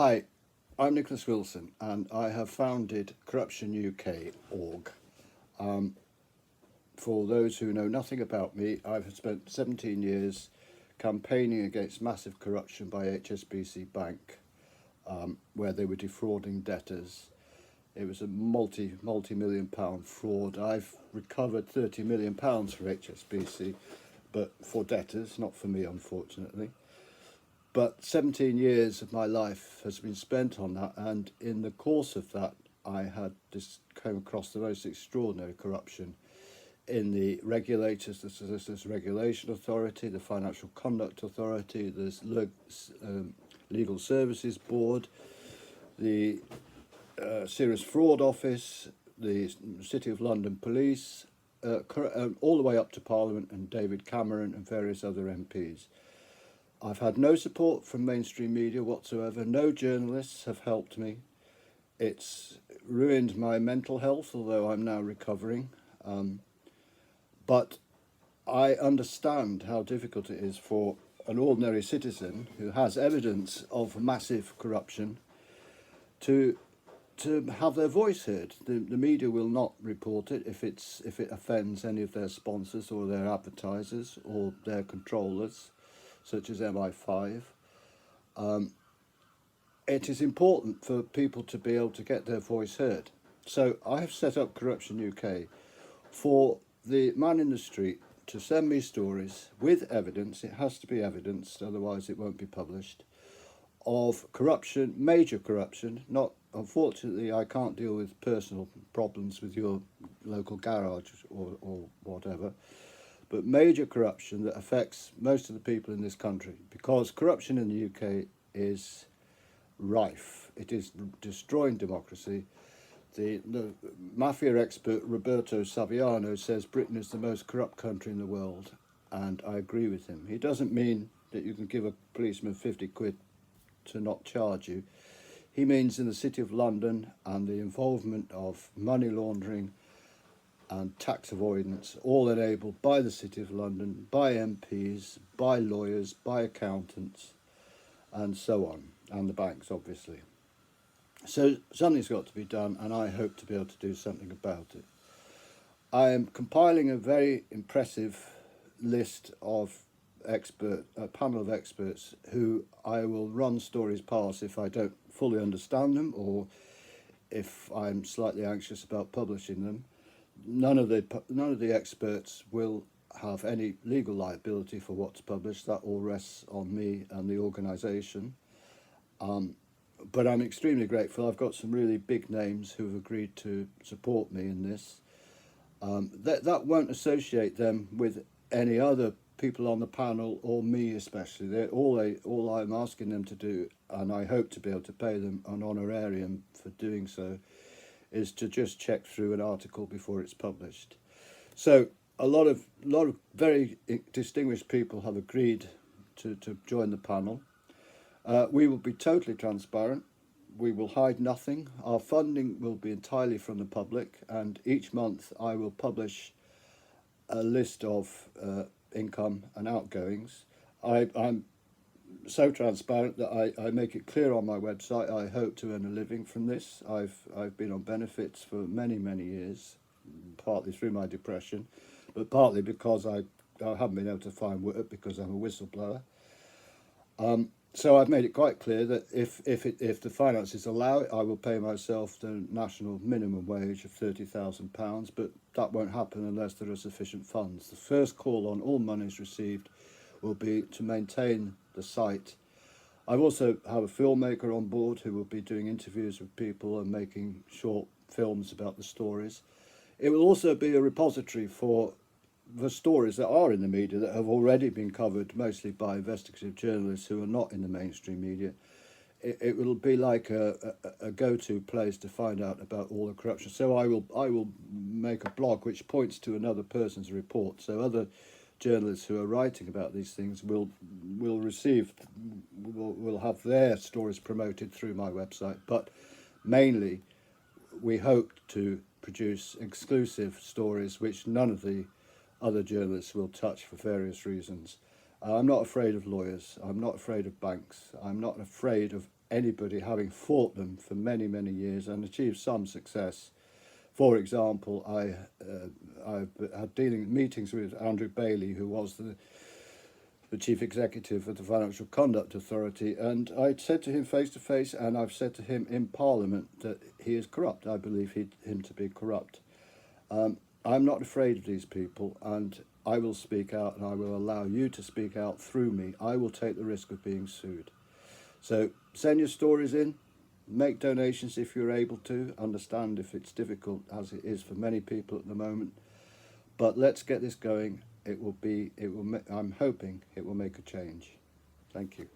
Hi, I'm Nicholas Wilson and I have founded Corruption UK org. For those who know nothing about me, I've spent 17 years campaigning against massive corruption by HSBC Bank, where they were defrauding debtors. It was a multi-million pound fraud. I've recovered £30 million for HSBC, but for debtors, not for me, unfortunately. But 17 years of my life has been spent on that, and in the course of that, I had just come across the most extraordinary corruption in the regulators, the Solicitors Regulation Authority, the Financial Conduct Authority, the Legal Services Board, the Serious Fraud Office, the City of London Police, all the way up to Parliament and David Cameron and various other MPs. I've had no support from mainstream media whatsoever. No journalists have helped me. It's ruined my mental health, although I'm now recovering. But I understand how difficult it is for an ordinary citizen who has evidence of massive corruption to have their voice heard. The media will not report it if it offends any of their sponsors or their advertisers or their controllers, such as MI5. It is important for people to be able to get their voice heard. So I have set up Corruption UK for the man in the street to send me stories with evidence. It has to be evidenced, otherwise it won't be published, of corruption, major corruption. Not, unfortunately, I can't deal with personal problems with your local garage or whatever, but major corruption that affects most of the people in this country, because corruption in the UK is rife. It is destroying democracy. The mafia expert Roberto Saviano says Britain is the most corrupt country in the world, and I agree with him. He doesn't mean that you can give a policeman 50 quid to not charge you. He means in the City of London and the involvement of money laundering and tax avoidance, all enabled by the City of London, by MPs, by lawyers, by accountants, and so on, and the banks, obviously. So something's got to be done, and I hope to be able to do something about it. I am compiling a very impressive list of a panel of experts who I will run stories past if I don't fully understand them or if I'm slightly anxious about publishing them. None of the experts will have any legal liability for what's published. That all rests on me and the organisation. But I'm extremely grateful. I've got some really big names who have agreed to support me in this. That won't associate them with any other people on the panel or me especially. They're all I'm asking them to do, and I hope to be able to pay them an honorarium for doing so, is to just check through an article before it's published. So a lot of very distinguished people have agreed to join the panel. We will be totally transparent. We will hide nothing. Our funding will be entirely from the public, and each month I will publish a list of income and outgoings. I'm so transparent that I make it clear on my website I hope to earn a living from this. I've been on benefits for many years, partly through my depression, but partly because I haven't been able to find work because I'm a whistleblower. So I've made it quite clear that if the finances allow it, I will pay myself the national minimum wage of £30,000, but that won't happen unless there are sufficient funds. The first call on all monies received will be to maintain the site. I also have a filmmaker on board who will be doing interviews with people and making short films about the stories. It will also be a repository for the stories that are in the media that have already been covered mostly by investigative journalists who are not in the mainstream media. It will be like a go-to place to find out about all the corruption. So I will make a blog which points to another person's report. So other journalists who are writing about these things will have their stories promoted through my website. But mainly, we hope to produce exclusive stories which none of the other journalists will touch for various reasons. I'm not afraid of lawyers. I'm not afraid of banks. I'm not afraid of anybody, having fought them for many, many years and achieved some success. For example, I've had meetings with Andrew Bailey, who was the chief executive of the Financial Conduct Authority, and I said to him face to face, and I've said to him in Parliament, that he is corrupt. I believe him to be corrupt. I'm not afraid of these people, and I will speak out, and I will allow you to speak out through me. I will take the risk of being sued. So send your stories in, make donations if you're able to. Understand if it's difficult, as it is for many people at the moment. But let's get this going. I'm hoping it will make a change. Thank you.